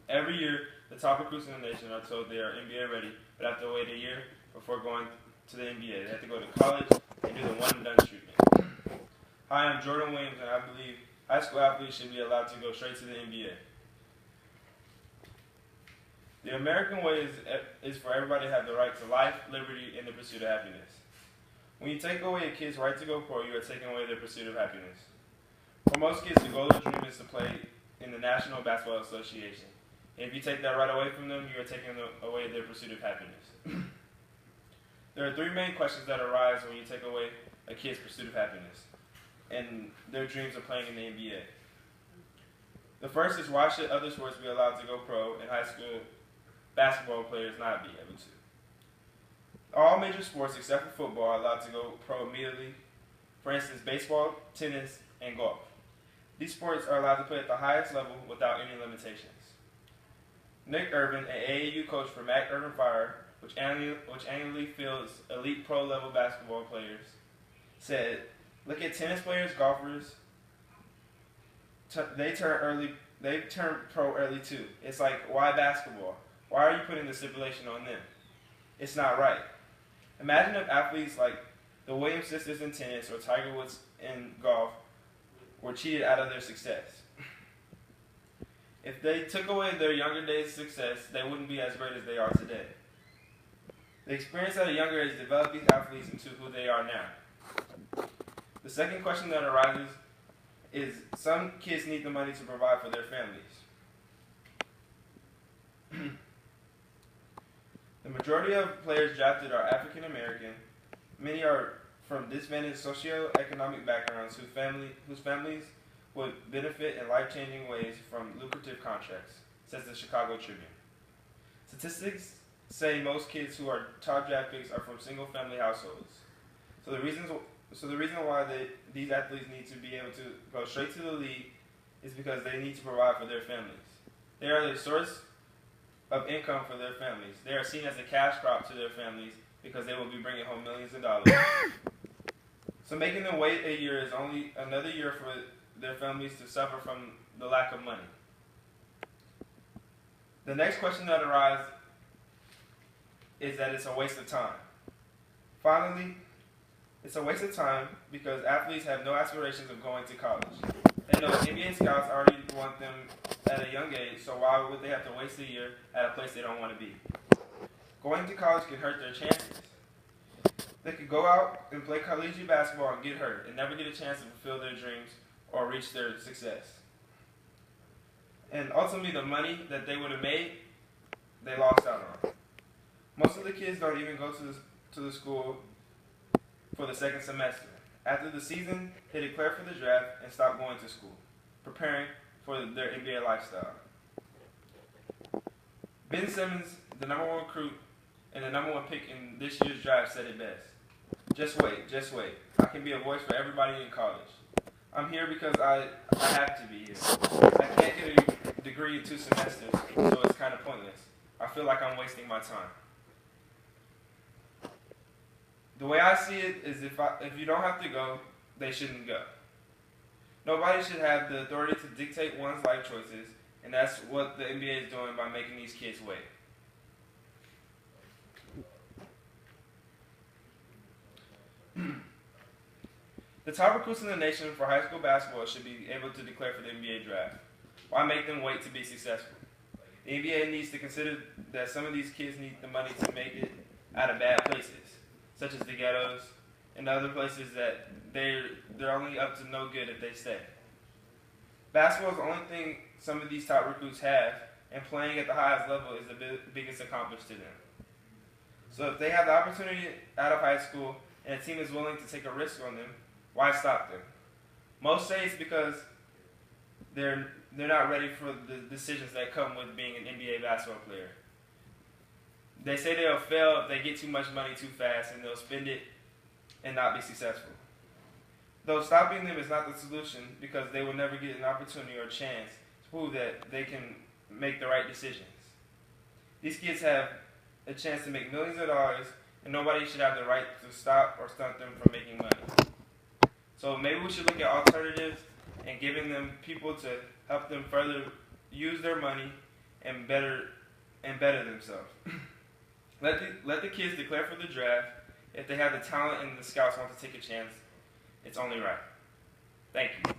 Every year, the top recruits in the nation are told they are NBA ready, but have to wait a year before going to the NBA. They have to go to college and do the one-and-done treatment. Hi, I'm Jordan Williams, and I believe high school athletes should be allowed to go straight to the NBA. The American way is for everybody to have the right to life, liberty, and the pursuit of happiness. When you take away a kid's right to go pro, you are taking away their pursuit of happiness. For most kids, the goal of the dream is to play in the National Basketball Association. And if you take that right away from them, you are taking away their pursuit of happiness. There are three main questions that arise when you take away a kid's pursuit of happiness and their dreams of playing in the NBA. The first is, why should other sports be allowed to go pro and high school basketball players not be able to? All major sports except for football are allowed to go pro immediately. For instance, baseball, tennis, and golf. These sports are allowed to play at the highest level without any limitations. Nick Irvin, an AAU coach for Mac Irvin Fire, which annually fields elite pro-level basketball players, said, "Look at tennis players, golfers. They turn pro early too. It's like, why basketball? Why are you putting the stipulation on them? It's not right. Imagine if athletes like the Williams sisters in tennis or Tiger Woods in golf were cheated out of their success. If they took away their younger days' success, they wouldn't be as great as they are today. The experience at a younger age developed these athletes into who they are now." The second question that arises is, some kids need the money to provide for their families. The majority of players drafted are African American. Many are from disadvantaged socioeconomic backgrounds whose families would benefit in life-changing ways from lucrative contracts, says the Chicago Tribune. Statistics say most kids who are top draft picks are from single-family households. So the reason why these athletes need to be able to go straight to the league is because they need to provide for their families. They are the source of income for their families. They are seen as a cash crop to their families because they will be bringing home millions of dollars. So making them wait a year is only another year for their families to suffer from the lack of money. The next question that arises is that it's a waste of time. Finally, it's a waste of time because athletes have no aspirations of going to college. They know NBA scouts already want them at a young age, so why would they have to waste a year at a place they don't want to be? Going to college can hurt their chances. They could go out and play collegiate basketball and get hurt and never get a chance to fulfill their dreams or reach their success. And ultimately, the money that they would have made, they lost out on. Most of the kids don't even go to the school for the second semester. After the season, they declare for the draft and stop going to school, preparing for their NBA lifestyle. Ben Simmons, the #1 recruit and the #1 pick in this year's draft, said it best. Just wait. I can be a voice for everybody in college. I'm here because I have to be here. I can't get a degree in 2 semesters, so it's kind of pointless. I feel like I'm wasting my time. The way I see it is if you don't have to go, they shouldn't go. Nobody should have the authority to dictate one's life choices, and that's what the NBA is doing by making these kids wait. The top recruits in the nation for high school basketball should be able to declare for the NBA draft. Why make them wait to be successful? The NBA needs to consider that some of these kids need the money to make it out of bad places, such as the ghettos and other places that they're only up to no good if they stay. Basketball is the only thing some of these top recruits have, and playing at the highest level is the biggest accomplishment to them. So if they have the opportunity out of high school and a team is willing to take a risk on them, why stop them? Most say it's because they're not ready for the decisions that come with being an NBA basketball player. They say they'll fail if they get too much money too fast, and they'll spend it and not be successful. Though stopping them is not the solution, because they will never get an opportunity or chance to prove that they can make the right decisions. These kids have a chance to make millions of dollars, and nobody should have the right to stop or stunt them from making money. So maybe we should look at alternatives and giving them people to help them further use their money and better themselves. Let the kids declare for the draft. If they have the talent and the scouts want to take a chance, it's only right. Thank you.